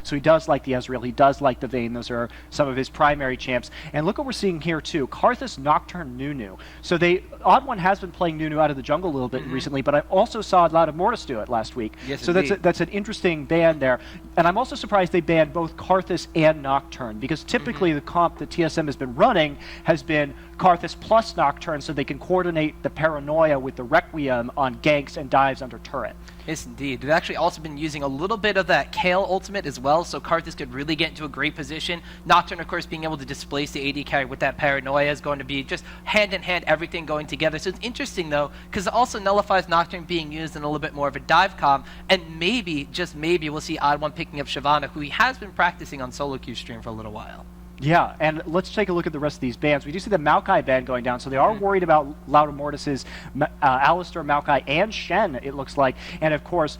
So he does like the Ezreal, he does like the Vayne. Those are some of his primary champs. And look what we're seeing here too. Karthus, Nocturne, Nunu. So Odd One has been playing Nunu out of the jungle a little bit recently, but I also saw a lot of Mortis do it last week. Yes, so that's an interesting ban there. And I'm also surprised they banned both Karthus and Nocturne, because typically the comp that TSM has been running has been Karthus plus Nocturne, so they can coordinate the Paranoia with the Requiem on ganks and dives under turret. Yes, indeed. They've actually also been using a little bit of that Kale ultimate as well, so Karthus could really get into a great position. Nocturne, of course, being able to displace the AD carry with that Paranoia is going to be just hand-in-hand, everything going together. So it's interesting, though, because it also nullifies Nocturne being used in a little bit more of a dive comp, and maybe, just maybe, we'll see Odd One picking up Shyvana, who he has been practicing on solo queue stream for a little while. Yeah, and let's take a look at the rest of these bans. We do see the Maokai ban going down, so they are worried about Lauda Mortis's Alistar, Maokai, and Shen, it looks like. And of course,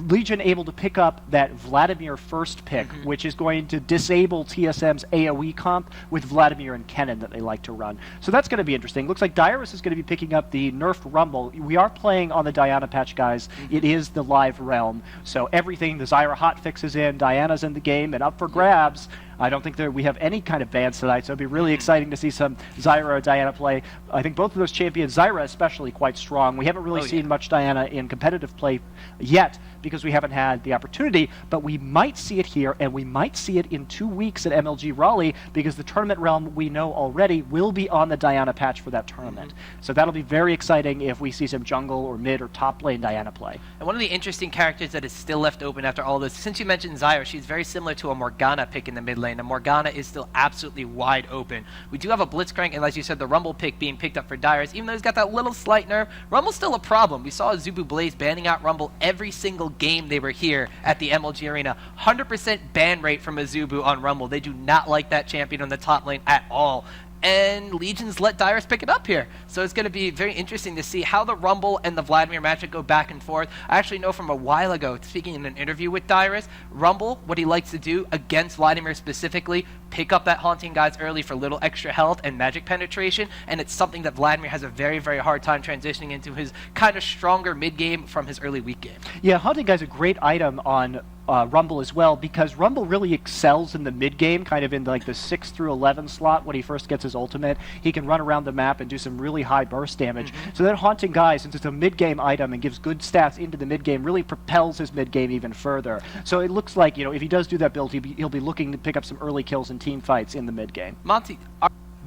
Legion able to pick up that Vladimir first pick, which is going to disable TSM's AoE comp with Vladimir and Kennen that they like to run. So that's going to be interesting. Looks like Dyrus is going to be picking up the nerfed Rumble. We are playing on the Diana patch, guys. It is the live realm. So everything, the Zyra hotfix is in, Diana's in the game, and up for grabs. I don't think that we have any kind of bans tonight, so it'd be really exciting to see some Zyra or Diana play. I think both of those champions, Zyra especially, quite strong. We haven't really seen much Diana in competitive play yet because we haven't had the opportunity, but we might see it here, and we might see it in 2 weeks at MLG Raleigh, because the tournament realm, we know already, will be on the Diana patch for that tournament. So that'll be very exciting if we see some jungle or mid or top lane Diana play. And one of the interesting characters that is still left open after all this, since you mentioned Zyra, she's very similar to a Morgana pick in the mid lane, and Morgana is still absolutely wide open. We do have a Blitzcrank, and as you said, the Rumble pick being picked up for Dyrus, even though he's got that little slight nerf, Rumble's still a problem. We saw Zubu Blaze banning out Rumble every single game they were here at the MLG Arena. 100% ban rate from a Zubu on Rumble. They do not like that champion on the top lane at all. And Legion's let Dyrus pick it up here. So it's going to be very interesting to see how the Rumble and the Vladimir matchup go back and forth. I actually know from a while ago, speaking in an interview with Dyrus, Rumble, what he likes to do against Vladimir specifically, pick up that Haunting Guys early for little extra health and magic penetration, and it's something that Vladimir has a very, very hard time transitioning into his kind of stronger mid-game from his early weak game. Yeah, Haunting Guys is a great item on Rumble as well, because Rumble really excels in the mid game, kind of in like the 6 through 11 slot when he first gets his ultimate. He can run around the map and do some really high burst damage. So that Haunting Guy, since it's a mid game item and gives good stats into the mid game, really propels his mid game even further. So it looks like, you know, if he does do that build, he'll be looking to pick up some early kills in team fights in the mid game. Monty,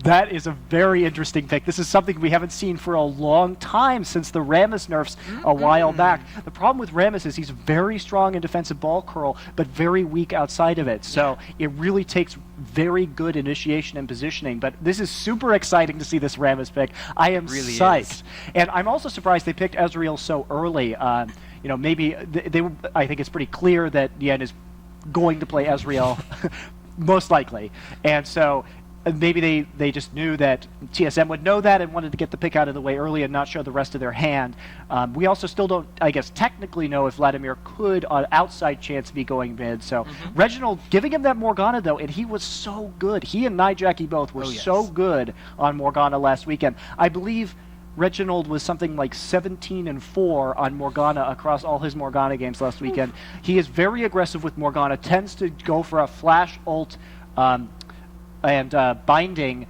that is a very interesting pick. This is something we haven't seen for a long time, since the Rammus nerfs a while back. The problem with Rammus is he's very strong in defensive ball curl, but very weak outside of it. So it really takes very good initiation and positioning. But this is super exciting to see this Rammus pick. I am really psyched. And I'm also surprised they picked Ezreal so early. You know, maybe I think it's pretty clear that Yen is going to play Ezreal, most likely. And so maybe they just knew that TSM would know that and wanted to get the pick out of the way early and not show the rest of their hand. We also still don't, I guess, technically know if Vladimir could, on outside chance, be going mid. So Reginald giving him that Morgana, though, and he was so good. He and Nijaki both were so good on Morgana last weekend. I believe Reginald was something like 17-4 on Morgana across all his Morgana games last weekend. He is very aggressive with Morgana, tends to go for a flash ult and binding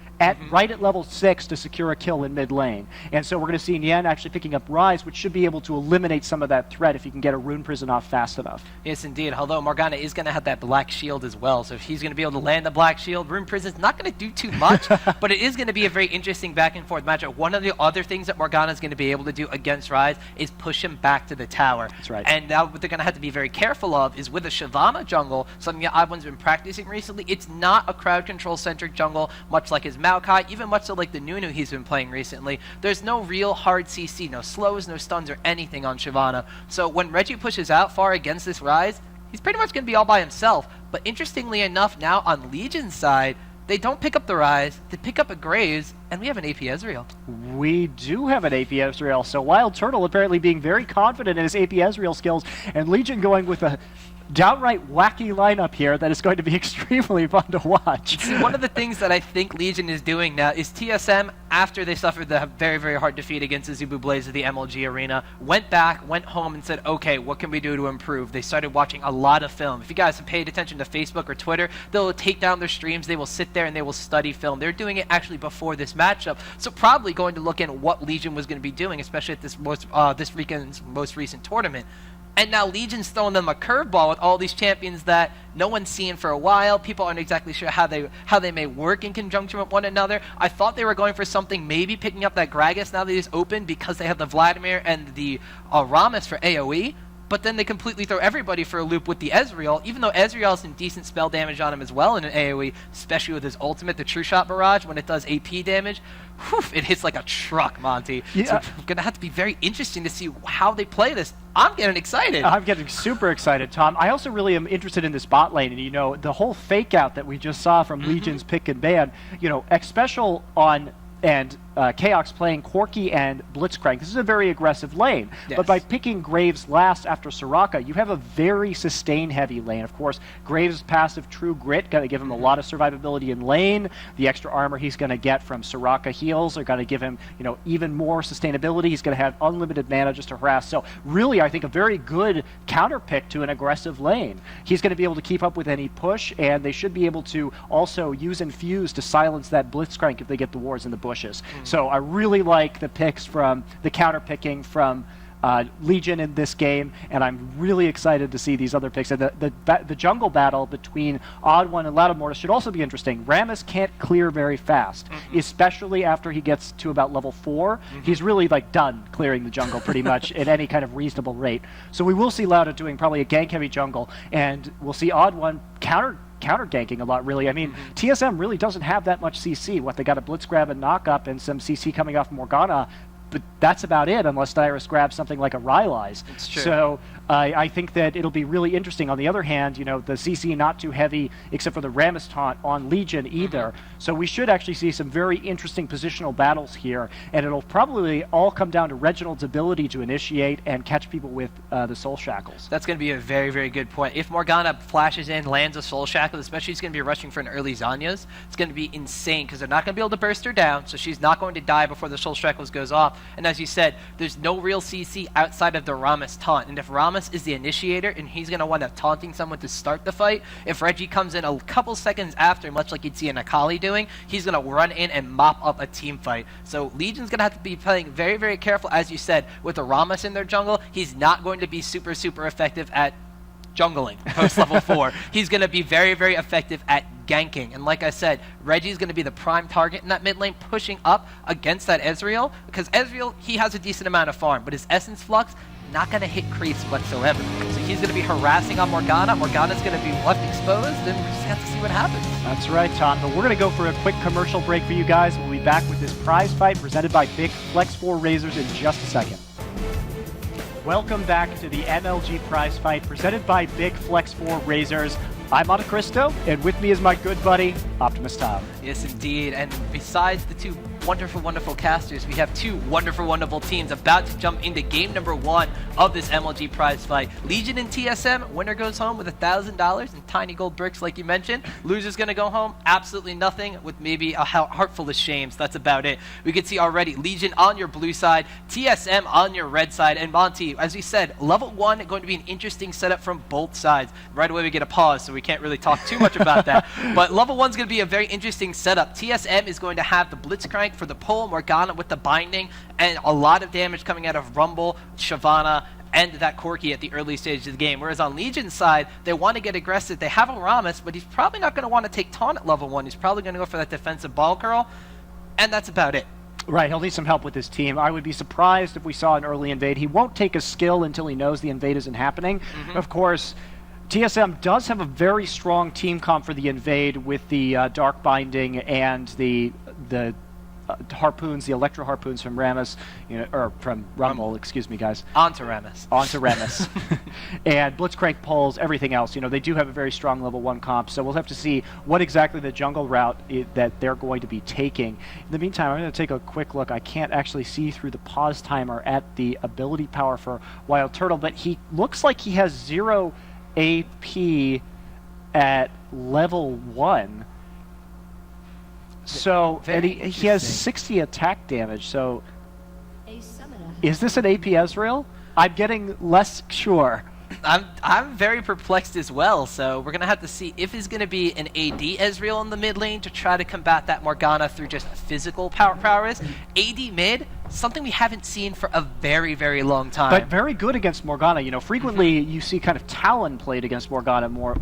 right at level 6 to secure a kill in mid lane. And so we're going to see Nyan actually picking up Rise, which should be able to eliminate some of that threat if he can get a Rune Prison off fast enough. Yes, indeed. Although Morgana is going to have that Black Shield as well, so if he's going to be able to land the Black Shield, Rune Prison's not going to do too much, but it is going to be a very interesting back and forth matchup. One of the other things that Morgana is going to be able to do against Rise is push him back to the tower. That's right. And now what they're going to have to be very careful of is with a Shyvana jungle, something that Ivan's been practicing recently. It's not a crowd control centric jungle, much like his Maokai, even much so like the Nunu he's been playing recently. There's no real hard CC, no slows, no stuns, or anything on Shyvana. So when Reggie pushes out far against this Rise, he's pretty much going to be all by himself. But interestingly enough, now on Legion's side, they don't pick up the Rise, they pick up a Graves, and we have an AP Ezreal. We do have an AP Ezreal, so Wild Turtle apparently being very confident in his AP Ezreal skills, and Legion going with a downright wacky lineup here that is going to be extremely fun to watch. See, one of the things that I think Legion is doing now is TSM, after they suffered the very, very hard defeat against the Zubu Blaze at the MLG Arena, went back, went home, and said, okay, what can we do to improve? They started watching a lot of film. If you guys have paid attention to Facebook or Twitter, they'll take down their streams, they will sit there and they will study film. They're doing it actually before this matchup, so probably going to look at what Legion was going to be doing, especially at this weekend's most recent tournament. And now Legion's throwing them a curveball with all these champions that no one's seen for a while. People aren't exactly sure how they may work in conjunction with one another. I thought they were going for something, maybe picking up that Gragas now that he's open because they have the Vladimir and the Rammus for AoE. But then they completely throw everybody for a loop with the Ezreal, even though Ezreal has some decent spell damage on him as well in an AoE, especially with his ultimate, the True Shot Barrage, when it does AP damage. Whew, it hits like a truck, Monty. Yeah. So it's going to have to be very interesting to see how they play this. I'm getting excited. I'm getting super excited, Tom. I also really am interested in this bot lane, and the whole fake out that we just saw from Legion's pick and ban, X Special on and Chaos playing Corki and Blitzcrank. This is a very aggressive lane. Yes. But by picking Graves last after Soraka, you have a very sustain-heavy lane. Of course, Graves' passive True Grit going to give him a lot of survivability in lane. The extra armor he's going to get from Soraka heals are going to give him, even more sustainability. He's going to have unlimited mana just to harass. So really, I think a very good counter pick to an aggressive lane. He's going to be able to keep up with any push, and they should be able to also use Infuse to silence that Blitzcrank if they get the wards in the bushes. So I really like the picks from the counter picking from Legion in this game, and I'm really excited to see these other picks. And the jungle battle between Odd One and Loudamortis should also be interesting. Rammus can't clear very fast, especially after he gets to about level 4. He's really done clearing the jungle pretty much at any kind of reasonable rate. So we will see Louda doing probably a gank-heavy jungle, and we'll see Odd One counter ganking a lot, really. I mean, TSM really doesn't have that much CC. They got a blitz grab and knock up and some CC coming off Morgana, but that's about it unless Dyrus grabs something like a Rylai's. It's true. So I think that it'll be really interesting. On the other hand, the CC not too heavy except for the Rammus taunt on Legion either. So we should actually see some very interesting positional battles here, and it'll probably all come down to Reginald's ability to initiate and catch people with the Soul Shackles. That's going to be a very, very good point. If Morgana flashes in, lands a Soul Shackle, especially she's going to be rushing for an early Zanya's, it's going to be insane because they're not going to be able to burst her down, so she's not going to die before the Soul Shackles goes off. And as you said, there's no real CC outside of the Rammus taunt. And if Rammus is the initiator and he's going to wind up taunting someone to start the fight, if Reggie comes in a couple seconds after, much like you'd see an Akali doing, he's going to run in and mop up a team fight. So Legion's going to have to be playing very, very careful, as you said, with the Rammus in their jungle. He's not going to be super, super effective at jungling post level 4. He's going to be very, very effective at ganking. And like I said, Reggie's going to be the prime target in that mid lane, pushing up against that Ezreal, because Ezreal, he has a decent amount of farm, but his Essence Flux, not going to hit creeps whatsoever. So he's going to be harassing on Morgana. Morgana's going to be left exposed, and we just have to see what happens. That's right, Tom. But we're going to go for a quick commercial break for you guys. We'll be back with this prize fight presented by Big Flex 4 Razors in just a second. Welcome back to the MLG Prizefight presented by Big Flex 4 Razors. I'm Montecristo, and with me is my good buddy, Optimus Tom. Yes, indeed. And besides the two wonderful, wonderful casters, we have two wonderful, wonderful teams about to jump into game number 1 of this MLG prize fight. Legion and TSM, winner goes home with $1,000 in tiny gold bricks like you mentioned. Loser's going to go home absolutely nothing, with maybe a heart full of shames. That's about it. We can see already Legion on your blue side, TSM on your red side, and Monty, as we said, level 1 going to be an interesting setup from both sides. Right away we get a pause, so we can't really talk too much about that. But level 1's going to be a very interesting setup. TSM is going to have the Blitzcrank for the pull, Morgana with the binding, and a lot of damage coming out of Rumble, Shyvana, and that Corki at the early stage of the game. Whereas on Legion's side, they want to get aggressive. They have a Rammus, but he's probably not going to want to take taunt at level 1. He's probably going to go for that defensive ball curl, and that's about it. Right, he'll need some help with his team. I would be surprised if we saw an early invade. He won't take a skill until he knows the invade isn't happening. Of course, TSM does have a very strong team comp for the invade with the Dark Binding and the harpoons, the Electro harpoons from Rammus, or from Rumble, excuse me, guys. Onto Rammus. And Blitzcrank pulls, everything else. They do have a very strong level 1 comp, so we'll have to see what exactly the jungle route that they're going to be taking. In the meantime, I'm going to take a quick look. I can't actually see through the pause timer at the ability power for Wild Turtle, but he looks like he has 0 AP at level 1. So, and he has 60 attack damage, so is this an AP Ezreal? I'm getting less sure. I'm very perplexed as well, so we're going to have to see if it's going to be an AD Ezreal in the mid lane to try to combat that Morgana through just physical prowess. AD mid, something we haven't seen for a very, very long time. But very good against Morgana. You know, frequently you see kind of Talon played against Morgana more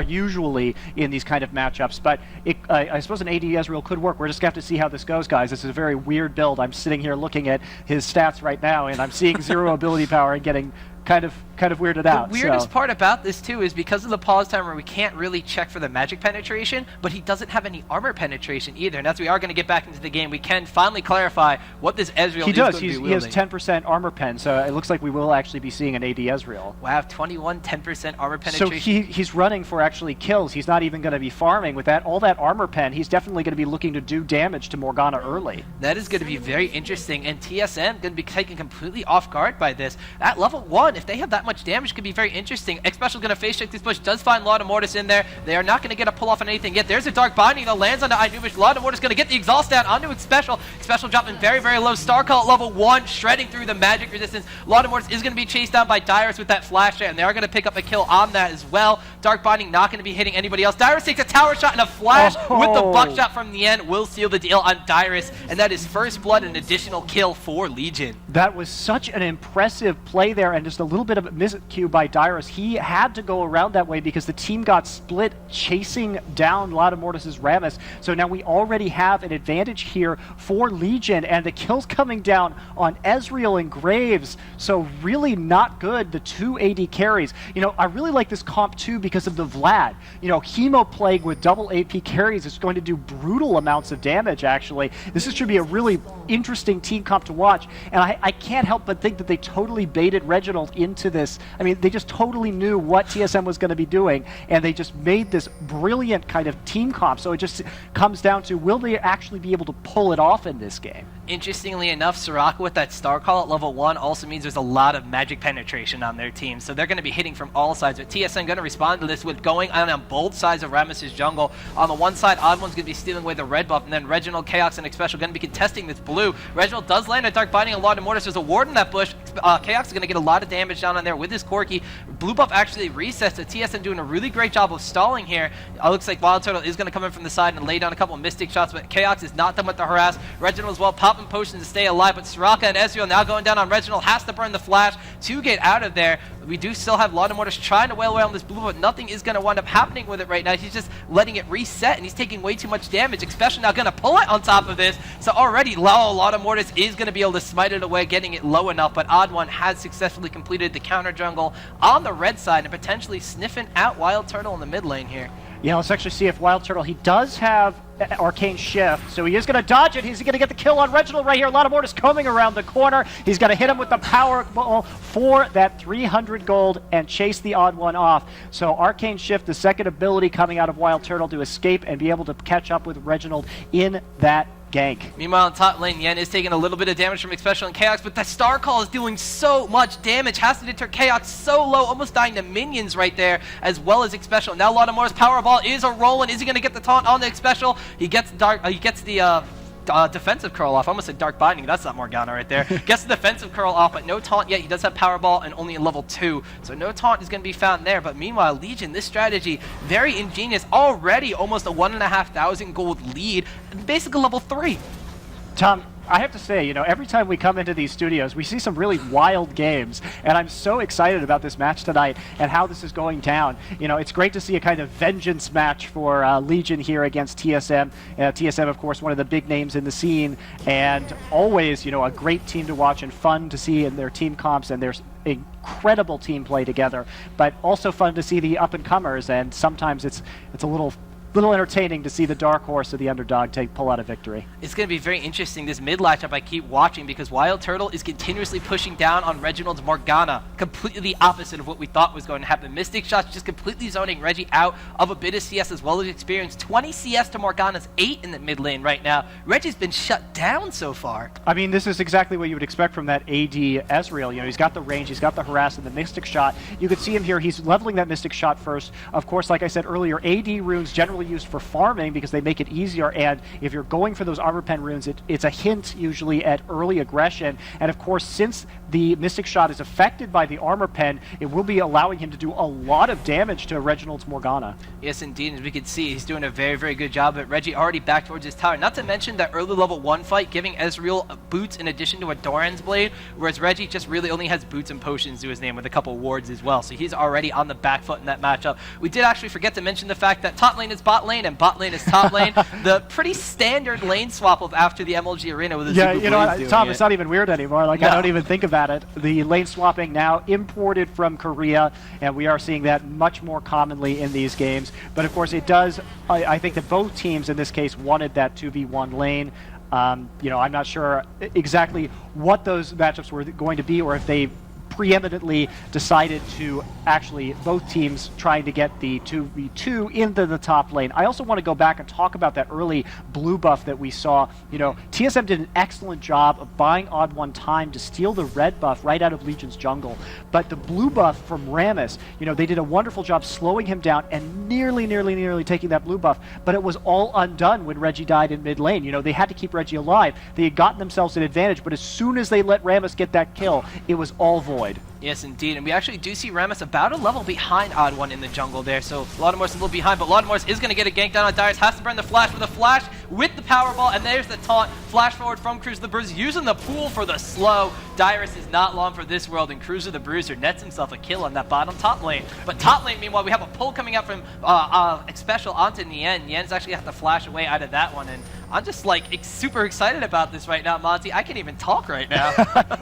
usually in these kind of matchups. But I suppose an AD Ezreal could work. We're just going to have to see how this goes, guys. This is a very weird build. I'm sitting here looking at his stats right now, and I'm seeing 0 ability power and getting kind of weirded out. The weirdest part about this too is because of the pause timer, we can't really check for the magic penetration, but he doesn't have any armor penetration either. And as we are going to get back into the game, we can finally clarify what this Ezreal is going to be wielding. He has 10% armor pen, so it looks like we will actually be seeing an AD Ezreal. Wow, 10% armor penetration. So he's running for actually kills. He's not even going to be farming with that. All that armor pen, he's definitely going to be looking to do damage to Morgana early. That is going to be very interesting, and TSM going to be taken completely off guard by this. At level 1, if they have that much damage, could be very interesting. Xpecial going to face check this push, does find Laud Mortis in there. They are not going to get a pull off on anything yet. There's a Dark Binding that lands onto Inubish. Laud Mortis going to get the exhaust down onto Xpecial. Xpecial dropping very, very low. Star Call at level 1, shredding through the magic resistance. Laud Mortis is going to be chased down by Dyrus with that flash there, and they are going to pick up a kill on that as well. Dark Binding not going to be hitting anybody else. Dyrus takes a tower shot and a flash with the buckshot from the end. Will seal the deal on Dyrus, and that is first blood, an additional kill for Legion. That was such an impressive play there, and just a little bit of a miscue by Dyrus. He had to go around that way because the team got split chasing down Mortis's Rammus. So now we already have an advantage here for Legion, and the kills coming down on Ezreal and Graves. So really not good, the 2 AD carries. You know, I really like this comp too because of the Vlad. You know, Hemo Plague with double AP carries is going to do brutal amounts of damage, actually. This should be a really interesting team comp to watch, and I can't help but think that they totally baited Reginald into this. I mean, they just totally knew what TSM was going to be doing, and they just made this brilliant kind of team comp. So it just comes down to, will they actually be able to pull it off in this game? Interestingly enough, Soraka with that Star Call at level 1 also means there's a lot of magic penetration on their team, so they're going to be hitting from all sides. But TSM going to respond to this with going on both sides of Rammus' jungle. On the one side, Odd One's going to be stealing away the red buff, and then Reginald, Chaos, and Xpecial going to be contesting this blue. Reginald does land a Dark Binding on Laud Mortis. There's a ward in that bush. Chaos is going to get a lot of damage down on there with his Corki. Blue buff actually resets, so TSM doing a really great job of stalling here. It looks like Wild Turtle is going to come in from the side and lay down a couple of Mystic shots, but Chaos is not done with the harass. Reginald as well, popping potions to stay alive, but Soraka and Ezreal now going down on Reginald, has to burn the flash to get out of there. We do still have Laud Mortis trying to wail away on this blue, but nothing is going to wind up happening with it right now. He's just letting it reset, and he's taking way too much damage, especially now going to pull it on top of this. So already, Laud Mortis is going to be able to smite it away, getting it low enough, but Odd One has successfully completed the counter jungle on the red side and potentially sniffing out Wild Turtle in the mid lane here. Yeah, let's actually see if Wild Turtle, he does have Arcane Shift, so he is going to dodge it. He's going to get the kill on Reginald right here. Mortis coming around the corner. He's going to hit him with the power ball for that 300 gold and chase the Odd One off. So Arcane Shift, the second ability coming out of Wild Turtle to escape and be able to catch up with Reginald in that gank. Meanwhile, in top lane, Yen is taking a little bit of damage from Xpecial and Chaos, but the Star Call is doing so much damage. Has to deter Chaos so low, almost dying to minions right there, as well as Xpecial. Now Mortis' Powerball is a rolling. Is he going to get the taunt on the Xpecial? He gets the defensive curl off. I almost said Dark Binding. That's not Morgana right there. Gets the defensive curl off, but no taunt yet. He does have Powerball and only in level 2. So no taunt is going to be found there. But meanwhile, Legion, this strategy, very ingenious. Already almost a 1,500 gold lead. Basically level 3. Tom, I have to say, you know, every time we come into these studios, we see some really wild games, and I'm so excited about this match tonight and how this is going down. You know, it's great to see a kind of vengeance match for Legion here against TSM. TSM, of course, one of the big names in the scene, and always, you know, a great team to watch and fun to see in their team comps and their incredible team play together, but also fun to see the up-and-comers, and sometimes it's a little little entertaining to see the dark horse of the underdog pull out a victory. It's going to be very interesting, this mid matchup I keep watching, because Wild Turtle is continuously pushing down on Reginald's Morgana, completely the opposite of what we thought was going to happen. Mystic Shots just completely zoning Reggie out of a bit of CS as well as experience. 20 CS to Morgana's 8 in the mid lane right now. Reggie's been shut down so far. I mean, this is exactly what you would expect from that AD Ezreal. You know, he's got the range, he's got the harass and the Mystic Shot. You could see him here, he's leveling that Mystic Shot first. Of course, like I said earlier, AD runes generally used for farming because they make it easier, and if you're going for those armor pen runes, it's a hint usually at early aggression. And of course, since the Mystic Shot is affected by the armor pen, it will be allowing him to do a lot of damage to Reginald's Morgana. Yes, indeed. As we can see, he's doing a very, very good job, but Reggie already back towards his tower. Not to mention that early level 1 fight, giving Ezreal boots in addition to a Doran's Blade, whereas Reggie just really only has boots and potions to his name with a couple wards as well. So he's already on the back foot in that matchup. We did actually forget to mention the fact that top lane is bot lane and bot lane is top lane. The pretty standard lane swap of after the MLG arena with the you know what, Tom, it's not even weird anymore. Like, no. I don't even think about it. The lane swapping now imported from Korea, and we are seeing that much more commonly in these games. But of course, it does. I think that both teams in this case wanted that 2v1 lane. You know, I'm not sure exactly what those matchups were going to be, or if they preeminently decided to actually both teams trying to get the 2v2 into the top lane. I also want to go back and talk about that early blue buff that we saw. You know, TSM did an excellent job of buying Odd One time to steal the red buff right out of Legion's jungle. But the blue buff from Rammus, you know, they did a wonderful job slowing him down and nearly taking that blue buff. But it was all undone when Reggie died in mid lane. You know, they had to keep Reggie alive. They had gotten themselves an advantage, but as soon as they let Rammus get that kill, it was all void. Yes, indeed. And we actually do see Rammus about a level behind Odd One in the jungle there. So Laudamor's a little behind, but Laudamor's is going to get a gank down on Darius. Has to burn the flash with a flash with the Powerball. And there's the taunt. Flash forward from Cruiser the Bruiser using the pool for the slow. Darius is not long for this world, and Cruiser the Bruiser nets himself a kill on that bottom top lane. But top lane, meanwhile, we have a pull coming out from Special onto Nien. Nien's actually have to flash away out of that one. And I'm just like super excited about this right now, Monty. I can't even talk right now.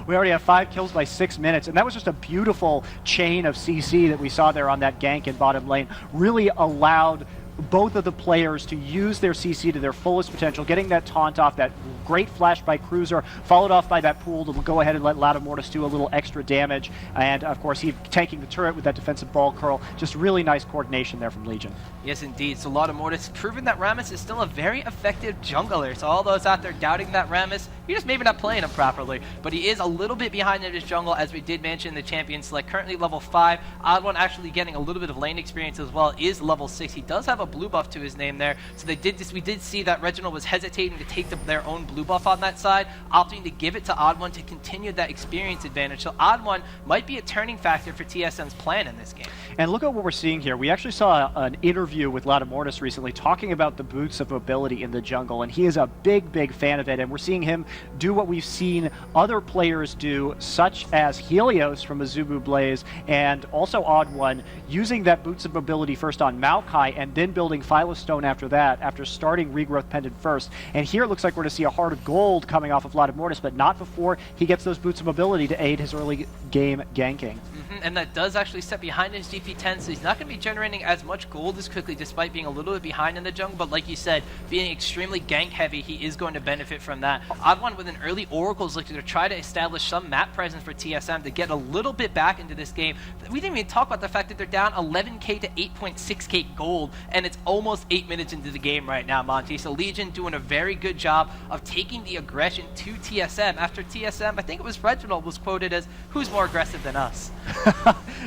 We already have 5 kills by 6 minutes, and that was just a beautiful chain of CC that we saw there on that gank in bottom lane. Really allowed both of the players to use their CC to their fullest potential, getting that taunt off, that great flash by Cruiser, followed off by that pool to go ahead and let Laudamortis do a little extra damage, and of course he tanking the turret with that defensive ball curl. Just really nice coordination there from Legion. Yes, indeed. So Laudamortis proving that Rammus is still a very effective jungler. So all those out there doubting that Rammus, you're just maybe not playing him properly, but he is a little bit behind in his jungle, as we did mention. The champion select currently level 5. Odd One actually getting a little bit of lane experience as well, is level 6. He does have a blue buff to his name there. So we did see that Reginald was hesitating to take their own blue buff on that side, opting to give it to Odd One to continue that experience advantage. So Odd One might be a turning factor for TSM's plan in this game. And look at what we're seeing here. We actually saw an interview with Laudamortis recently talking about the boots of mobility in the jungle, and he is a big fan of it, and we're seeing him do what we've seen other players do, such as Helios from Azubu Blaze, and also Odd One, using that boots of mobility first on Maokai, and then building Philostone after that, after starting Regrowth Pendant first. And here it looks like we're going to see a Heart of Gold coming off of Laudamortis, but not before he gets those boots of mobility to aid his early game ganking. And that does actually step behind his GP10, so he's not going to be generating as much gold as quickly, despite being a little bit behind in the jungle. But like you said, being extremely gank heavy, he is going to benefit from that. Odd One with an early Oracle's looking to try to establish some map presence for TSM to get a little bit back into this game. We didn't even talk about the fact that they're down 11k to 8.6k gold, and it's almost 8 minutes into the game right now, Monty. So Legion doing a very good job of taking the aggression to TSM after TSM, I think it was Reginald, was quoted as, "Who's more aggressive than us?"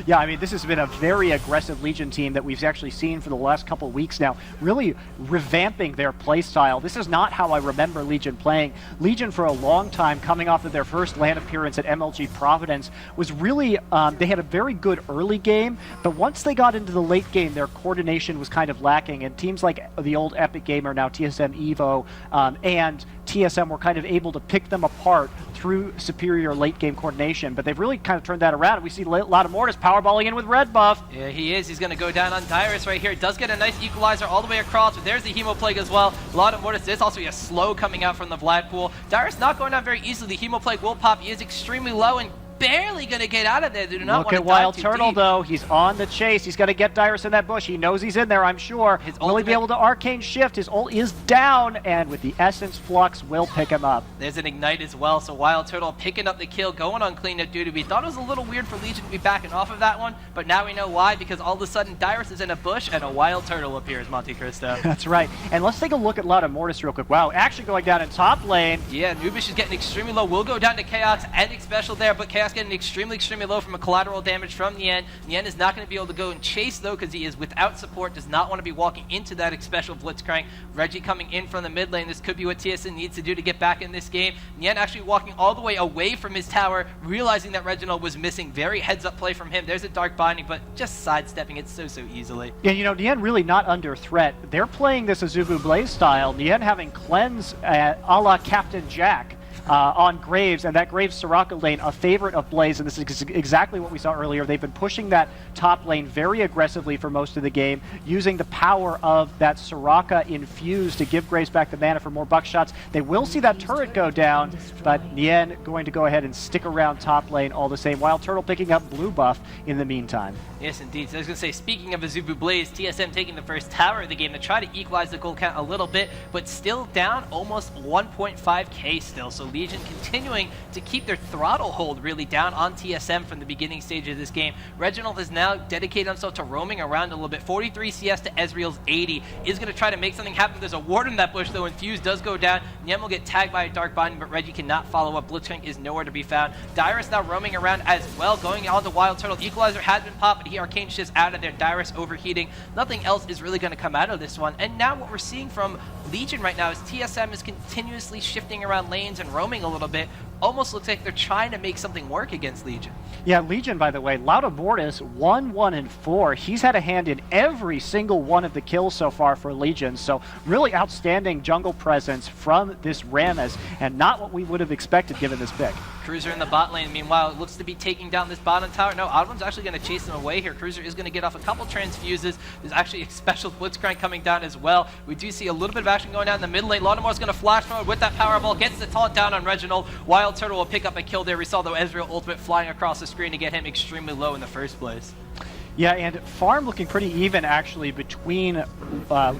Yeah, I mean, this has been a very aggressive Legion team that we've actually seen for the last couple of weeks now, really revamping their play style. This is not how I remember Legion playing. Legion, for a long time, coming off of their first LAN appearance at MLG Providence, was really, they had a very good early game, but once they got into the late game, their coordination was kind of lacking, and teams like the old Epic Gamer, now TSM Evo, and TSM were kind of able to pick them apart through superior late game coordination, but they've really kind of turned that around, and we see Laudamortis powerballing in with red buff. Yeah, he is. He's going to go down on Dyrus right here. Does get a nice equalizer all the way across, but there's the Hemoplague as well. Laudamortis, there's also a slow coming out from the Vlad pool. Dyrus not going down very easily. The Hemoplague will pop. He is extremely low, and barely going to get out of there. They do not Look want at to Wild dive too Turtle, deep. though. He's on the chase. He's got to get Dyrus in that bush. He knows he's in there, I'm sure. His Will he be ultimate- able to Arcane Shift? His ult is down, and with the Essence Flux, will pick him up. There's an Ignite as well, so Wild Turtle picking up the kill, going on cleanup duty. We thought it was a little weird for Legion to be backing off of that one, but now we know why, because all of a sudden Dyrus is in a bush and a Wild Turtle appears, Monte Cristo. That's right. And let's take a look at Loud and Mortis real quick. Wow, actually going down in top lane. Yeah, Nubish is getting extremely low. We'll go down to Chaos and Special there, but Chaos getting extremely low from a collateral damage from Nien. Nien is not going to be able to go and chase, though, because he is without support, does not want to be walking into that Special Blitzcrank. Reggie coming in from the mid lane. This could be what TSM needs to do to get back in this game. Nien actually walking all the way away from his tower, realizing that Reginald was missing. Very heads-up play from him. There's a Dark Binding, but just sidestepping it so easily. Yeah, you know, Nien really not under threat. They're playing this Azubu Blaze style. Nien having cleanse a la Captain Jack. On Graves, and that Graves Soraka lane, a favorite of Blaze, and this is exactly what we saw earlier. They've been pushing that top lane very aggressively for most of the game, using the power of that Soraka infuse to give Graves back the mana for more buckshots. They will see that turret go down, but Nien going to go ahead and stick around top lane all the same. Wild Turtle picking up blue buff in the meantime. Yes, indeed. So I was going to say, speaking of Azubu Blaze, TSM taking the first tower of the game to try to equalize the goal count a little bit, but still down almost 1.5k still. So Legion continuing to keep their throttle hold really down on TSM from the beginning stage of this game. Reginald has now dedicated himself to roaming around a little bit. 43 CS to Ezreal's 80. Is going to try to make something happen. There's a ward in that bush, though. Infuse does go down. Niem will get tagged by a Dark Binding, but Reggie cannot follow up. Blitzcrank is nowhere to be found. Dyrus now roaming around as well, going on to Wild Turtle. Equalizer has been popped, but he Arcane Shifts out of there. Dyrus overheating. Nothing else is really going to come out of this one. And now what we're seeing from Legion right now is TSM is continuously shifting around lanes and roaming a little bit. Almost looks like they're trying to make something work against Legion. Yeah, Legion, by the way, Lauda Mortis, 1-1-4. He's had a hand in every single one of the kills so far for Legion, so really outstanding jungle presence from this Rammus, and not what we would have expected given this pick. Cruiser in the bot lane, meanwhile, it looks to be taking down this bottom tower. No, Oddone's actually going to chase them away here. Cruiser is going to get off a couple transfuses. There's actually a special Blitzcrank coming down as well. We do see a little bit of action going down in the mid lane. Lawnmower's going to flash forward with that Powerball, gets the taunt down on Reginald. Wild Turtle will pick up a kill there. We saw the Ezreal ultimate flying across the screen to get him extremely low in the first place. Yeah, and farm looking pretty even actually between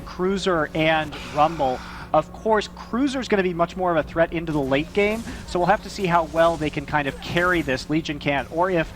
Cruiser and Rumble. Of course, Cruiser's going to be much more of a threat into the late game, so we'll have to see how well they can kind of carry this. Legion can't, or if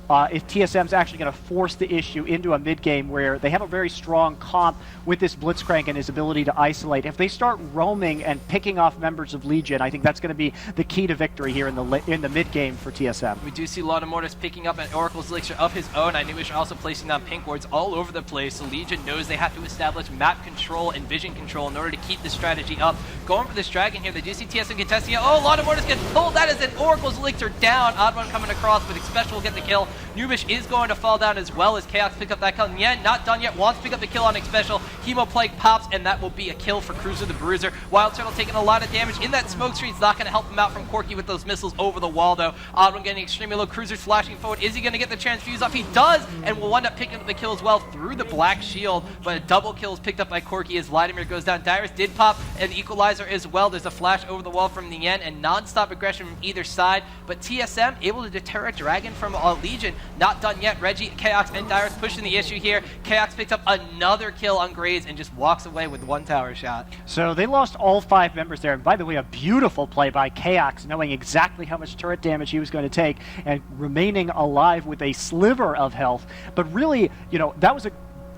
TSM's actually going to force the issue into a mid-game where they have a very strong comp with this Blitzcrank and his ability to isolate. If they start roaming and picking off members of Legion, I think that's going to be the key to victory here in the mid-game for TSM. We do see Lauda Mortis picking up an Oracle's Elixir of his own. I knew we also placing down pink wards all over the place, so Legion knows they have to establish map control and vision control in order to keep the strategy up. Going for this dragon here, they do see TSM contesting it. Oh, Lauda Mortis gets pulled. That is an Oracle's Elixir down. Oddone coming across, but Special will get the kill. Nubish is going to fall down as well as Chaos pick up that kill. Nien, not done yet, wants to pick up the kill on Special. Hemo Plague pops, and that will be a kill for Cruiser the Bruiser. Wild Turtle taking a lot of damage in that smoke screen. It's not going to help him out from Corki with those missiles over the wall, though. Oddone getting extremely low. Cruiser's flashing forward. Is he going to get the transfuse off? He does, and will wind up picking up the kill as well through the Black Shield. But a double kill is picked up by Corki as Vladimir goes down. Dyrus did pop an Equalizer as well. There's a flash over the wall from Nien and non-stop aggression from either side. But TSM able to deter a dragon from Legion. Not done yet. Reggie, Chaos, and Dyrus pushing the issue here. Chaos picked up another kill on Graves and just walks away with one tower shot. So they lost all 5 members there. And by the way, a beautiful play by Chaos, knowing exactly how much turret damage he was going to take and remaining alive with a sliver of health. But really, you know, that was a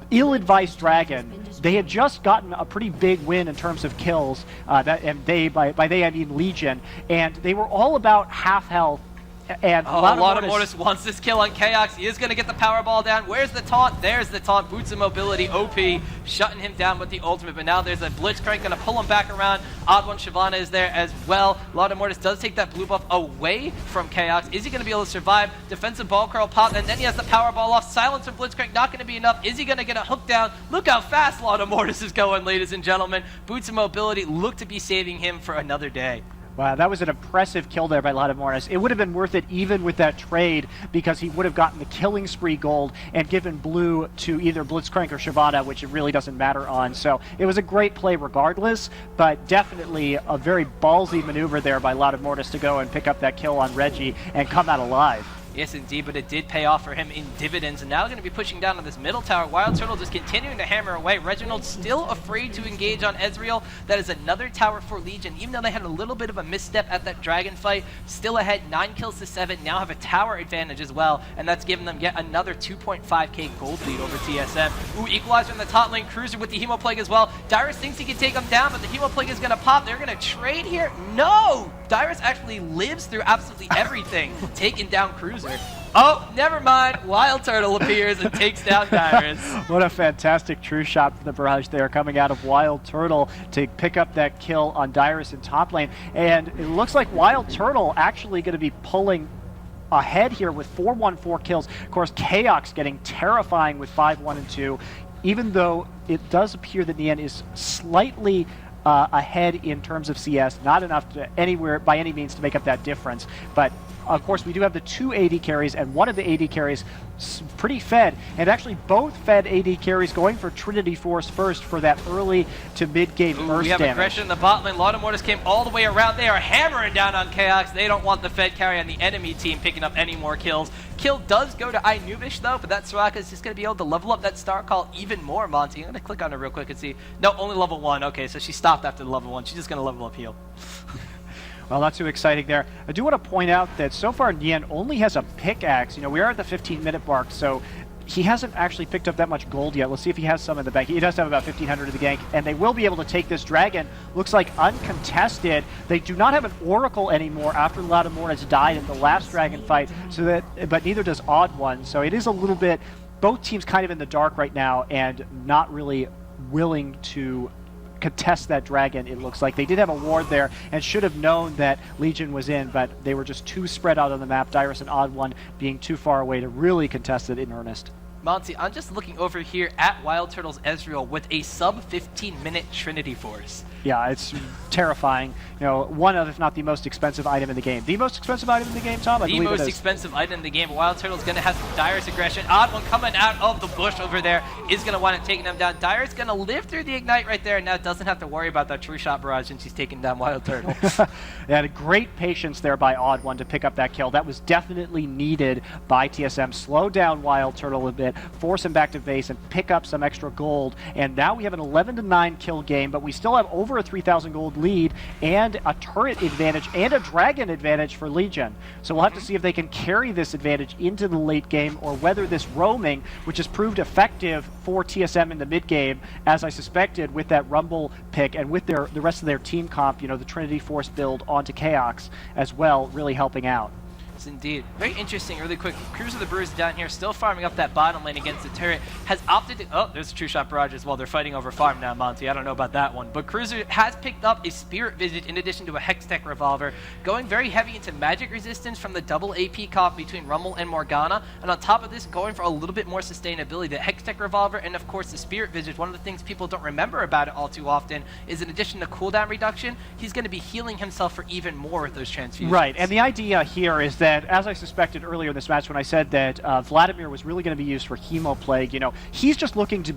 ill-advised dragon. They had just gotten a pretty big win in terms of kills, and by they I mean Legion, and they were all about half health. And Lauda Mortis wants this kill on Chaos. He is going to get the Powerball down. Where's the taunt? There's the taunt. Boots of mobility, OP, shutting him down with the ultimate. But now there's a Blitzcrank going to pull him back around. Odd One Shyvana is there as well. Lauda Mortis does take that blue buff away from Chaos. Is he going to be able to survive? Defensive ball curl pop, and then he has the Powerball off. Silence from Blitzcrank not going to be enough. Is he going to get a hook down? Look how fast Lauda Mortis is going, ladies and gentlemen. Boots of mobility look to be saving him for another day. Wow, that was an impressive kill there by Lattimornis. It would have been worth it even with that trade because he would have gotten the killing spree gold and given blue to either Blitzcrank or Shyvana, which it really doesn't matter on. So it was a great play regardless, but definitely a very ballsy maneuver there by Lattimornis to go and pick up that kill on Reggie and come out alive. Yes, indeed, but it did pay off for him in dividends, and now going to be pushing down on this middle tower. Wild Turtle just continuing to hammer away. Reginald still afraid to engage on Ezreal. That is another tower for Legion. Even though they had a little bit of a misstep at that dragon fight, still ahead 9 kills to 7, now have a tower advantage as well, and that's giving them yet another 2.5k gold lead over TSM. Ooh, Equalizer in the top lane, Cruiser with the Hemoplague as well. Dyrus thinks he can take him down, but the Hemoplague is going to pop. They're going to trade here. No! Dyrus actually lives through absolutely everything, taking down Cruiser. Oh, never mind. Wild Turtle appears and takes down Dyrus. What a fantastic true shot from the barrage there coming out of Wild Turtle to pick up that kill on Dyrus in top lane. And it looks like Wild Turtle actually going to be pulling ahead here with 4-1-4 kills. Of course, Chaos getting terrifying with 5-1-2, even though it does appear that Nien is slightly ahead in terms of CS, not enough to anywhere by any means to make up that difference. But of course, we do have the 2 AD carries, and one of the AD carries pretty fed, and actually both fed AD carries going for Trinity Force first for that early to mid-game burst we have damage. aggression in the bot lane. Lattimortis came all the way around. They are hammering down on Chaos. They don't want the fed carry on the enemy team picking up any more kills. Kill does go to Inubish though, but that Soraka is just going to be able to level up that Star Call even more, Monty. I'm going to click on her real quick and see. No, only level 1. Okay, so she stopped after the level 1. She's just going to level up heal. Well, not too exciting there. I do want to point out that so far Nien only has a pickaxe. You know, we are at the 15-minute mark, so he hasn't actually picked up that much gold yet. Let's see if he has some in the bank. He does have about 1,500 in the gank, and they will be able to take this dragon. Looks like uncontested. They do not have an Oracle anymore after Lattimornis died in the last dragon fight, but neither does Odd One. So it is a little bit, both teams kind of in the dark right now and not really willing to contest that dragon. It looks like they did have a ward there and should have known that Legion was in, but they were just too spread out on the map, Dyrus and Odd One being too far away to really contest it in earnest. Monty, I'm just looking over here at Wild Turtle's Ezreal with a sub-15-minute Trinity Force. Yeah, it's terrifying. You know, one of, if not the most expensive item in the game. The most expensive item in the game, Tom? The most expensive item in the game. Wild Turtle's going to have some Dyrus aggression. Odd One coming out of the bush over there is going to want to take them down. Dyrus going to live through the Ignite right there and now doesn't have to worry about that True Shot barrage since he's taking down Wild Turtle. They had a great patience there by Odd One to pick up that kill. That was definitely needed by TSM. Slow down Wild Turtle a bit, force him back to base, and pick up some extra gold. And now we have an 11-9 kill game, but we still have over a 3,000 gold lead and a turret advantage and a dragon advantage for Legion. So we'll have to see if they can carry this advantage into the late game or whether this roaming, which has proved effective for TSM in the mid game, as I suspected with that Rumble pick and with the rest of their team comp, you know, the Trinity Force build onto Chaos as well, really helping out. Yes, indeed. Very interesting, really quick. Cruiser the Brewers down here, still farming up that bottom lane against the turret. Has opted to... Oh, there's a True Shot barrage as well. They're fighting over farm now, Monty. I don't know about that one. But Cruiser has picked up a Spirit Visage in addition to a Hextech Revolver, going very heavy into magic resistance from the double AP comp between Rumble and Morgana. And on top of this, going for a little bit more sustainability. The Hextech Revolver and, of course, the Spirit Visage. One of the things people don't remember about it all too often is in addition to cooldown reduction, he's going to be healing himself for even more with those transfusions. Right, and the idea here is that, as I suspected earlier in this match when I said that Vladimir was really going to be used for Hemoplague, you know, he's just looking to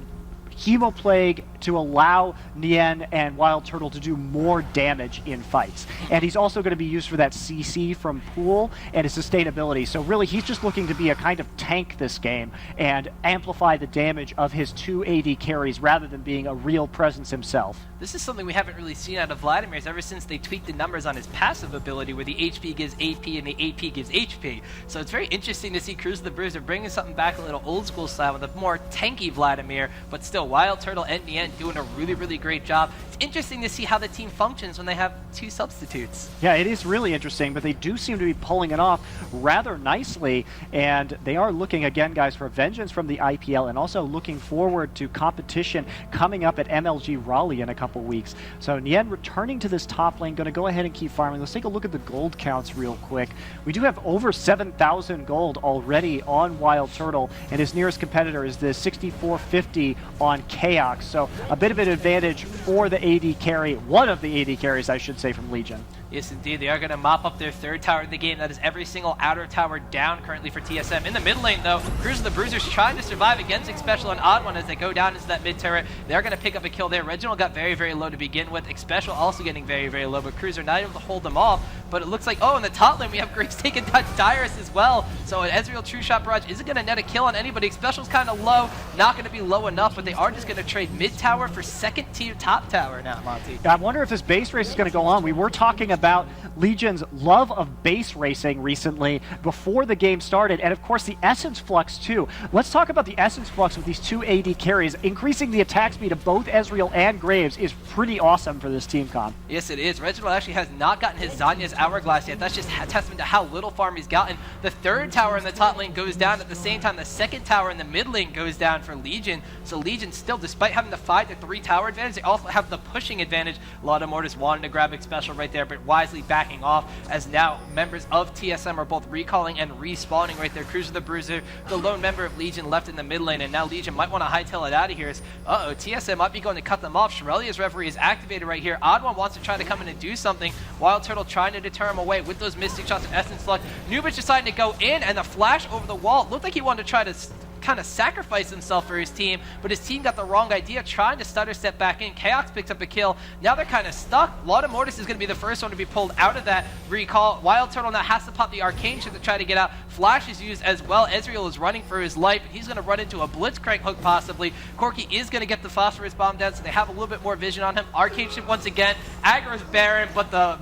Hemoplague to allow Nien and Wild Turtle to do more damage in fights. And he's also going to be used for that CC from Pool and his sustainability. So really, he's just looking to be a kind of tank this game and amplify the damage of his 2 AD carries rather than being a real presence himself. This is something we haven't really seen out of Vladimir's ever since they tweaked the numbers on his passive ability where the HP gives AP and the AP gives HP. So it's very interesting to see Cruiser the Bruiser bringing something back a little old school style with a more tanky Vladimir, but still Wild Turtle and Nien doing a really, really great job. It's interesting to see how the team functions when they have 2 substitutes. Yeah, it is really interesting, but they do seem to be pulling it off rather nicely, and they are looking, again, guys, for vengeance from the IPL and also looking forward to competition coming up at MLG Raleigh in a couple weeks. So Nien returning to this top lane, going to go ahead and keep farming. Let's take a look at the gold counts real quick. We do have over 7,000 gold already on Wild Turtle, and his nearest competitor is the 6,450 on Chaos. So a bit of an advantage for the AD carry, one of the AD carries, I should say, from Legion. Yes, indeed. They are going to mop up their third tower in the game. That is every single outer tower down currently for TSM. In the mid lane, though, Cruiser the Bruiser's trying to survive against Xpecial and Odd One as they go down into that mid turret. They're going to pick up a kill there. Reginald got very, very low to begin with. Xpecial also getting very, very low, but Cruiser not able to hold them off. But it looks like, oh, in the top lane, we have Graves taking down Dyrus as well. So an Ezreal True Shot Barrage isn't going to net a kill on anybody. Xpecial's kind of low, not going to be low enough, but they are just going to trade mid tower for second tier top tower now, Monty. I wonder if this base race is going to go on. We were talking about Legion's love of base racing recently before the game started, and of course the Essence Flux too. Let's talk about the Essence Flux with these two AD carries. Increasing the attack speed of both Ezreal and Graves is pretty awesome for this team comp. Yes, it is. Reginald actually has not gotten his Zanya's Hourglass yet. That's just a testament to how little farm he's gotten. The third tower in the top lane goes down at the same time the second tower in the mid lane goes down for Legion. So Legion still, despite having to fight the 3-tower advantage, they also have the pushing advantage. A lot of Mortis wanting to grab Xpecial right there, but wisely backing off as now members of TSM are both recalling and respawning right there. Cruiser the Bruiser, the lone member of Legion, left in the mid lane, and now Legion might want to hightail it out of here. Uh-oh, TSM might be going to cut them off. Shirelia's Reverie is activated right here. Odd One wants to try to come in and do something. Wild Turtle trying to deter him away with those Mystic Shots and Essence Slug. Nubich deciding to go in, and the flash over the wall. It looked like he wanted to try to kind of sacrifice himself for his team, but his team got the wrong idea, trying to stutter step back in. Chaos picks up a kill. Now they're kind of stuck. Lot of Mortis is going to be the first one to be pulled out of that recall. Wild Turtle now has to pop the Arcane Shield to try to get out. Flash is used as well. Ezreal is running for his life. He's going to run into a Blitzcrank hook possibly. Corki is going to get the Phosphorus Bomb down, so they have a little bit more vision on him. Arcane Shield once again. Aggro's Baron, but the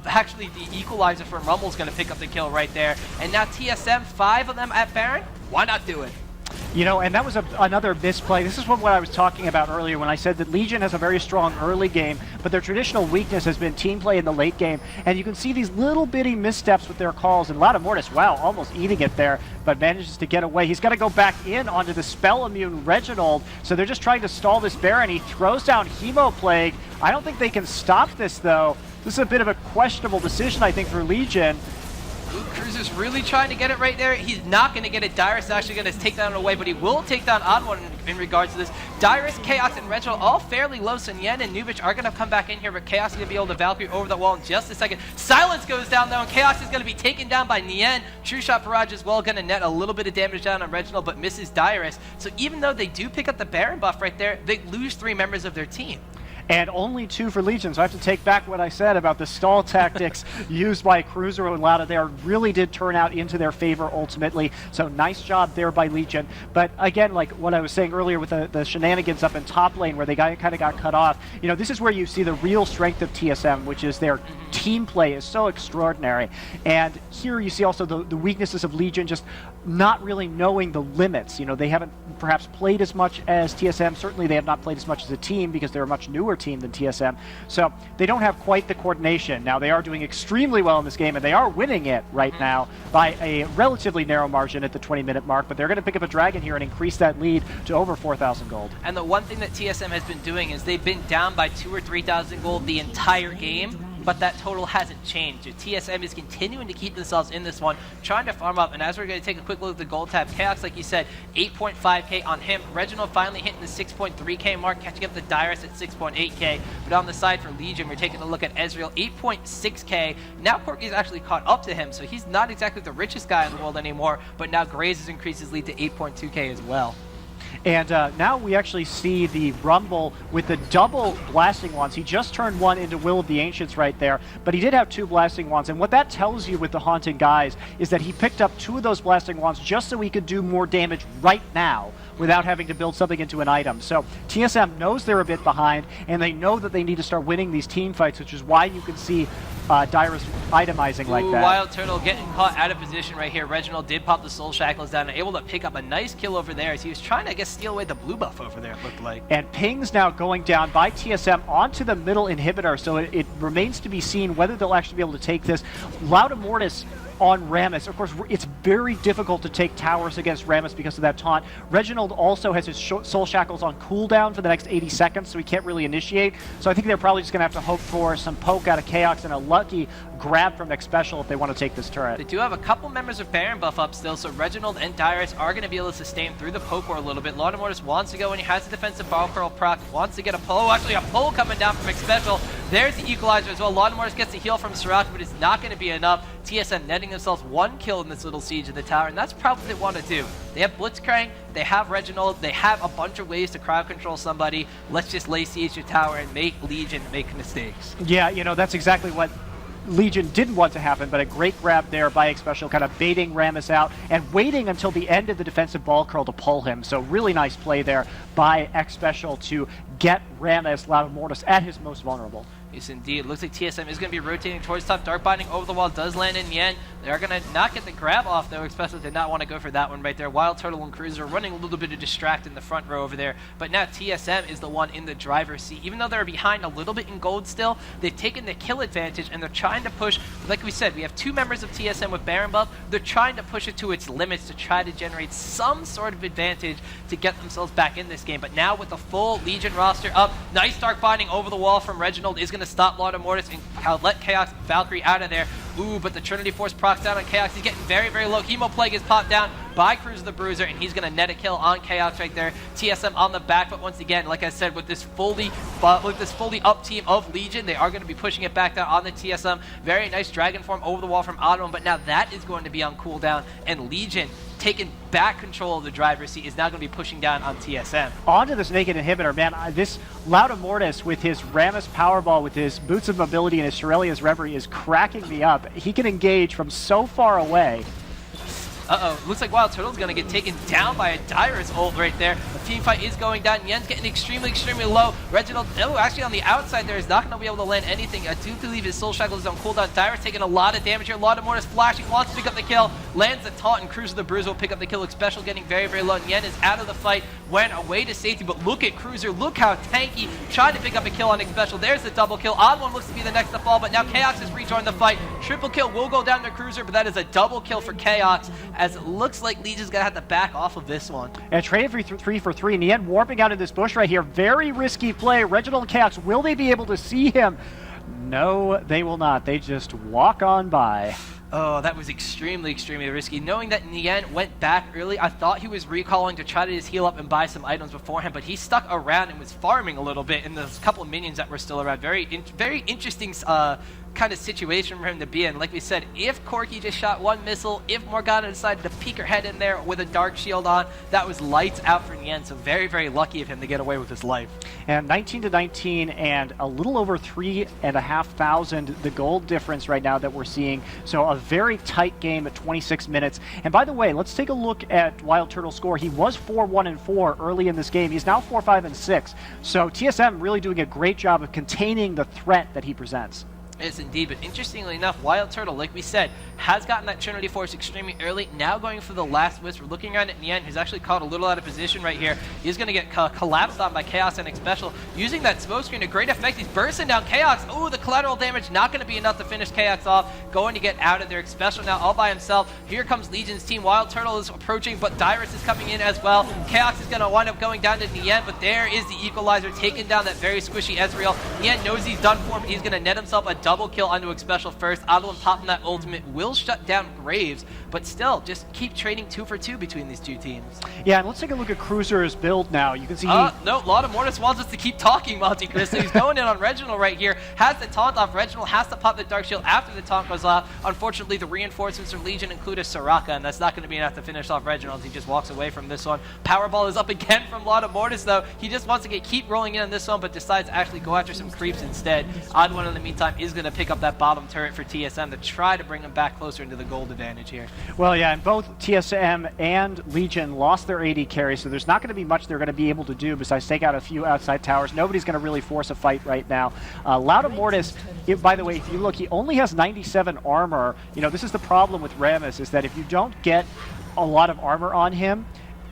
Equalizer from Rumble is going to pick up the kill right there. And now TSM, 5 of them at Baron. Why not do it? You know, and that was another misplay. This is what I was talking about earlier when I said that Legion has a very strong early game, but their traditional weakness has been team play in the late game. And you can see these little bitty missteps with their calls. And Mortis, wow, almost eating it there, but manages to get away. He's got to go back in onto the spell-immune Reginald. So they're just trying to stall this Baron. He throws down Hemoplague. I don't think they can stop this, though. This is a bit of a questionable decision, I think, for Legion. Cruiser's really trying to get it right there. He's not going to get it. Dyrus is actually going to take that away, but he will take down Odd One in regards to this. Dyrus, Chaos, and Reginald all fairly low. So Nien and Nubich are going to come back in here, but Chaos is going to be able to Valkyrie over the wall in just a second. Silence goes down, though, and Chaos is going to be taken down by Nien. True Shot Barrage as well, going to net a little bit of damage down on Reginald, but misses Dyrus. So even though they do pick up the Baron buff right there, they lose 3 members of their team. And only 2 for Legion, so I have to take back what I said about the stall tactics used by Cruiser and Lauda there. Really did turn out into their favor ultimately, so nice job there by Legion. But again, like what I was saying earlier with the shenanigans up in top lane where they kind of got cut off, you know, this is where you see the real strength of TSM, which is their team play is so extraordinary. And here you see also the weaknesses of Legion, just not really knowing the limits. You know, they haven't perhaps played as much as TSM. Certainly they have not played as much as a team because they're a much newer team than TSM. So they don't have quite the coordination. Now they are doing extremely well in this game, and they are winning it right now by a relatively narrow margin at the 20-minute mark, but they're going to pick up a dragon here and increase that lead to over 4,000 gold. And the one thing that TSM has been doing is they've been down by 2,000 or 3,000 gold the entire game, but that total hasn't changed. TSM is continuing to keep themselves in this one, trying to farm up. And as we're going to take a quick look at the gold tab, Chaos, like you said, 8.5k on him. Reginald finally hitting the 6.3k mark, catching up to Dyrus at 6.8k. But on the side for Legion, we're taking a look at Ezreal, 8.6k. Now Corki's actually caught up to him, so he's not exactly the richest guy in the world anymore, but now Graves has increased his lead to 8.2k as well. And now we actually see the Rumble with the double Blasting Wands. He just turned one into Will of the Ancients right there, but he did have 2 Blasting Wands. And what that tells you with the Haunted Guise is that he picked up 2 of those Blasting Wands just so he could do more damage right now without having to build something into an item. So TSM knows they're a bit behind, and they know that they need to start winning these team fights, which is why you can see Dyrus itemizing like that. Wild Turtle getting caught out of position right here. Reginald did pop the Soul Shackles down and able to pick up a nice kill over there as he was trying to, I guess, steal away the blue buff over there, it looked like. And pings now going down by TSM onto the middle inhibitor, so it remains to be seen whether they'll actually be able to take this. Lauda Mortis on Rammus. Of course, it's very difficult to take towers against Rammus because of that taunt. Reginald also has his Soul Shackles on cooldown for the next 80 seconds, so he can't really initiate. So I think they're probably just going to have to hope for some poke out of Chaos and a lucky grab from next special if they want to take this turret. They do have a couple members of Baron buff up still, so Reginald and Dyrus are going to be able to sustain through the poke war a little bit. Lord of Mortis wants to go when he has the defensive ball curl proc, wants to get a pull. Oh, actually a pull coming down from next special. There's the equalizer as well. Lord of Mortis gets the heal from Soraka, but it's not going to be enough. TSM netting themselves 1 kill in this little siege of the tower, and that's probably what they want to do. They have Blitzcrank, they have Reginald, they have a bunch of ways to crowd control somebody. Let's just lay siege to tower and make Legion make mistakes. Yeah, you know, that's exactly what Legion didn't want to happen, but a great grab there by Xpecial, kind of baiting Rammus out and waiting until the end of the defensive ball curl to pull him. So really nice play there by Xpecial to get Rammus, Loud Mortis, at his most vulnerable. Yes, indeed. Looks like TSM is going to be rotating towards top. Dark Binding over the wall does land in Yen. They are going to not get the grab off, though. Especially did not want to go for that one right there. Wild Turtle and Cruiser running a little bit of distract in the front row over there. But now TSM is the one in the driver's seat. Even though they're behind a little bit in gold still, they've taken the kill advantage, and they're trying to push. Like we said, we have 2 members of TSM with Baron buff. They're trying to push it to its limits to try to generate some sort of advantage to get themselves back in this game. But now with the full Legion roster up, nice Dark Binding over the wall from Reginald is going to stop Lord of Mortis and let Chaos Valkyrie out of there. Ooh, but the Trinity Force procs down on Chaos. He's getting very, very low. Hemo Plague is popped down by Cruiser the Bruiser, and he's going to net a kill on Chaos right there. TSM on the back, but once again, like I said, with this fully up team of Legion, they are going to be pushing it back down on the TSM. Very nice Dragon Form over the wall from Ottoman, but now that is going to be on cooldown, and Legion, taking back control of the driver's seat, is now going to be pushing down on TSM. Onto this Naked Inhibitor, man. This Loud Mortis with his Rammus Powerball, with his Boots of Mobility and his Shirelia's Reverie is cracking me up. He can engage from so far away. Uh-oh, looks like Wild Turtle's going to get taken down by a Dyrus ult right there. The team fight is going down. Yen's getting extremely, extremely low. Reginald, oh, actually on the outside there, is not going to be able to land anything. I do believe his Soul Shackle is on cooldown. Dyrus taking a lot of damage here. A lot of Mortis flashing, wants to pick up the kill. Lands the taunt, and Cruiser the Bruiser will pick up the kill. Xpecial getting very, very low. And Yen is out of the fight, went away to safety, but look at Cruiser. Look how tanky. Tried to pick up a kill on Xpecial. There's the double kill. Odd One looks to be the next to fall, but now Chaos has rejoined the fight. Triple kill will go down to Cruiser, but that is a double kill for Chaos, as it looks like Legion's gonna have to back off of this one. And traded for 3 for 3. In the end, warping out of this bush right here. Very risky play. Reginald and Chaos, will they be able to see him? No, they will not. They just walk on by. Oh, that was extremely, extremely risky. Knowing that Nien went back early, I thought he was recalling to try to just heal up and buy some items beforehand, but he stuck around and was farming a little bit in those couple of minions that were still around. Very interesting kind of situation for him to be in. Like we said, if Corki just shot 1 missile, if Morgana decided to peek her head in there with a dark shield on, that was lights out for Nien, so very, very lucky of him to get away with his life. And 19 to 19 and a little over 3,500 the gold difference right now that we're seeing. So a very tight game at 26 minutes. And by the way, let's take a look at Wild Turtle's score. He was 4-1-4 early in this game. He's now 4-5-6. So TSM really doing a great job of containing the threat that he presents. Yes, indeed, but interestingly enough, Wild Turtle, like we said, has gotten that Trinity Force extremely early, now going for the last wisp. We're looking around at Nien, who's actually caught a little out of position right here. He's going to get collapsed on by Chaos and Xpecial. Using that smoke screen to great effect, he's bursting down Chaos. Oh, the collateral damage not going to be enough to finish Chaos off. Going to get out of there. Xpecial now all by himself. Here comes Legion's team. Wild Turtle is approaching, but Dyrus is coming in as well. Chaos is going to wind up going down to Nien, but there is the equalizer, taking down that very squishy Ezreal. Nien knows he's done for him. He's going to net himself a double kill onto Xpecial first. Ottoman popping that ultimate will shut down Graves, but still, just keep trading 2 for 2 between these 2 teams. Yeah, and let's take a look at Cruiser's build now. You can see no, Lot of Mortis wants us to keep talking, Monty Chris. So he's going in on Reginald right here. Has the taunt off. Reginald has to pop the Dark Shield after the taunt goes off. Unfortunately, the reinforcements from Legion include a Soraka, and that's not going to be enough to finish off Reginald. He just walks away from this one. Powerball is up again from Lot of Mortis, though. He just wants to keep rolling in on this one, but decides to actually go after some creeps instead. Odd One, in the meantime, is going to pick up that bottom turret for TSM to try to bring him back closer into the gold advantage here. Well, yeah, and both TSM and Legion lost their AD carry, so there's not going to be much they're going to be able to do besides take out a few outside towers. Nobody's going to really force a fight right now. Loud Mortis, by the way, if you look, he only has 97 armor. You know, this is the problem with Rammus, is that if you don't get a lot of armor on him,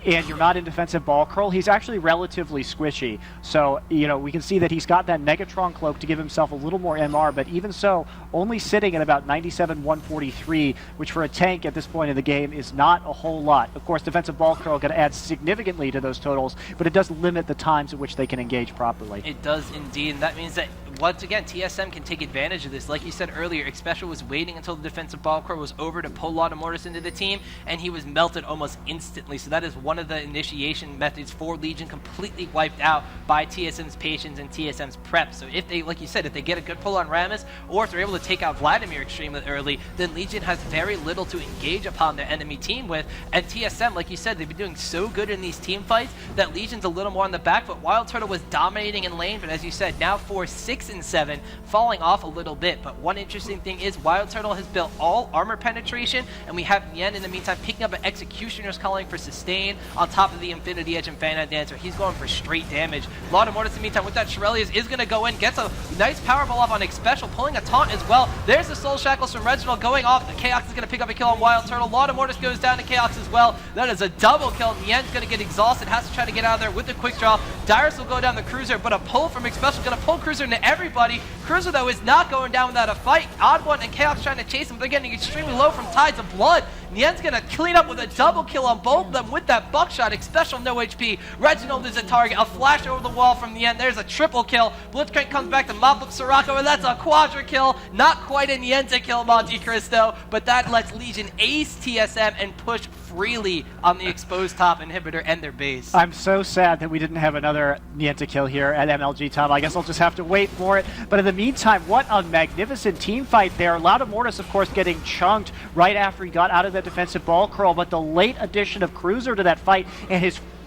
and you're not in defensive ball curl, he's actually relatively squishy. So, we can see that he's got that Negatron cloak to give himself a little more MR, but even so, only sitting at about 97, 143, which for a tank at this point in the game is not a whole lot. Of course, defensive ball curl going to add significantly to those totals, but it does limit the times at which they can engage properly. It does indeed, and that means that once again, TSM can take advantage of this. Like you said earlier, Xpecial was waiting until the defensive ball curl was over to pull Mortis into the team, and he was melted almost instantly. So that is one of the initiation methods for Legion, completely wiped out by TSM's patience and TSM's prep. So if they, like you said, if they get a good pull on Rammus, or if they're able to take out Vladimir extremely early, then Legion has very little to engage upon their enemy team with. And TSM, like you said, they've been doing so good in these team fights that Legion's a little more on the back foot. Wild Turtle was dominating in lane, but as you said, now 4-6 and 7, falling off a little bit. But one interesting thing is Wild Turtle has built all armor penetration, and we have Yen in the meantime picking up an Executioner's Calling for sustain on top of the Infinity Edge and Fan Dancer. He's going for straight damage. Mortis in the meantime with that Shirelius is going to go in, gets a nice powerball off on Xpecial, pulling a taunt as well. There's the Soul Shackles from Reginald going off. The Chaos is going to pick up a kill on Wild Turtle. Mortis goes down to Chaos as well. That is a double kill. Yen's going to get exhausted, has to try to get out of there with the quick draw. Dyrus will go down the Cruiser, but a pull from Xpecial going to pull Cruiser into everybody. Cruiser, though, is not going down without a fight. Odd One and Chaos trying to chase him. They're getting extremely low from Tides of Blood. Nien's going to clean up with a double kill on both of them with that buckshot. Xpecial, no HP. Reginald is a target. A flash over the wall from Nien. There's a triple kill. Blitzcrank comes back to mop up Sirocco, and that's a quadra kill. Not quite a Nien to kill Monte Cristo, but that lets Legion ace TSM and push freely on the exposed top inhibitor and their base. I'm so sad that we didn't have another Nienta kill here at MLG Tom. I guess I'll just have to wait for it. But in the meantime, what a magnificent team fight there. Mortis, of course, getting chunked right after he got out of that defensive ball curl, but the late addition of Cruiser to that fight and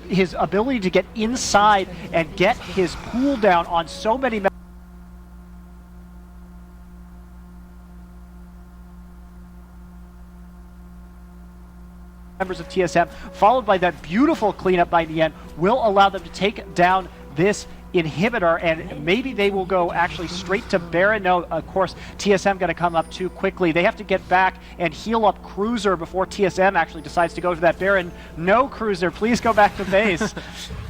his ability to get inside and get his pool down on so many members of TSM, followed by that beautiful cleanup by Nien, will allow them to take down this inhibitor, and maybe they will go actually straight to Baron. No, of course, TSM going to come up too quickly. They have to get back and heal up Cruiser before TSM actually decides to go to that Baron. No, Cruiser, please go back to base.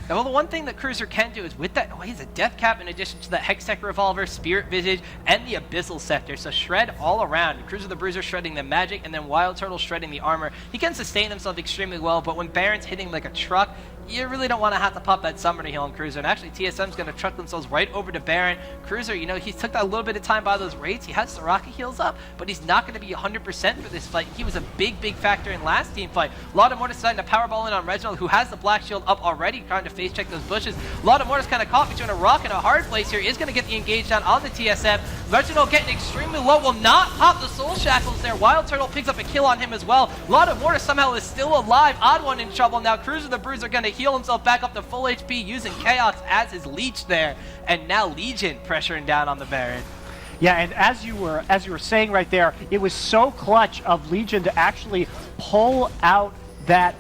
Well, the one thing that Cruiser can do is with that, he's a Death Cap in addition to the Hextech Revolver, Spirit Visage, and the Abyssal Scepter. So shred all around. Cruiser the Bruiser shredding the magic, and then Wild Turtle shredding the armor. He can sustain himself extremely well, but when Baron's hitting like a truck, you really don't want to have to pop that Summoner heal on Cruiser. And actually, TSM's going to truck themselves right over to Baron. Cruiser, he took that a little bit of time by those raids. He has Soraka heals up, but he's not going to be 100% for this fight. He was a big, big factor in last team fight. Mortis deciding to powerball in on Reginald, who has the Black Shield up already, trying to face check those bushes. Mortis kind of caught between a rock and a hard place here. Is going to get the engage down on the TSM. Reginald getting extremely low, will not pop the Soul Shackles there. Wild Turtle picks up a kill on him as well. Mortis somehow is still alive. Odd One in trouble. Now Cruiser the Bruiser going to heal himself back up to full HP using Chaos as his leech there. And now Legion pressuring down on the Baron. Yeah, and as you were saying right there, it was so clutch of Legion to actually pull out that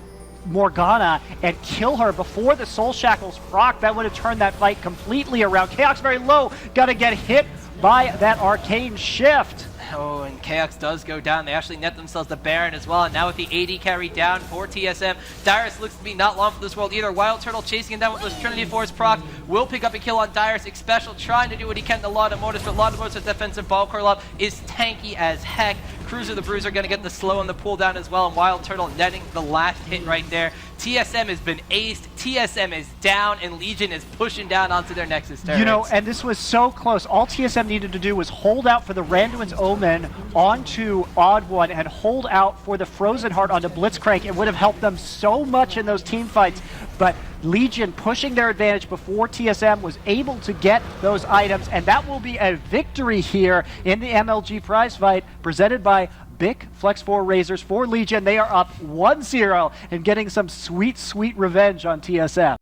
Morgana and kill her before the Soul Shackles proc. That would have turned that fight completely around. Chaos very low, gonna get hit by that Arcane Shift. Oh, and Chaos does go down. They actually net themselves the Baron as well. And now with the AD carry down for TSM, Dyrus looks to be not long for this world either. Wild Turtle chasing him down with those Trinity Force procs. Will pick up a kill on Dyrus. Xpecial trying to do what he can to Mortis, but Mortis with defensive ball curl up is tanky as heck. Cruiser the Bruiser going to get the slow and the pull down as well, and Wild Turtle netting the last hit right there. TSM has been aced, TSM is down, and Legion is pushing down onto their Nexus turrets. And this was so close. All TSM needed to do was hold out for the Randuin's Omen onto Odd One and hold out for the Frozen Heart onto Blitzcrank. It would have helped them so much in those team fights, but Legion pushing their advantage before TSM was able to get those items, and that will be a victory here in the MLG Prizefight presented by Bic Flex 4 Razors for Legion. They are up 1-0 and getting some sweet, sweet revenge on TSM.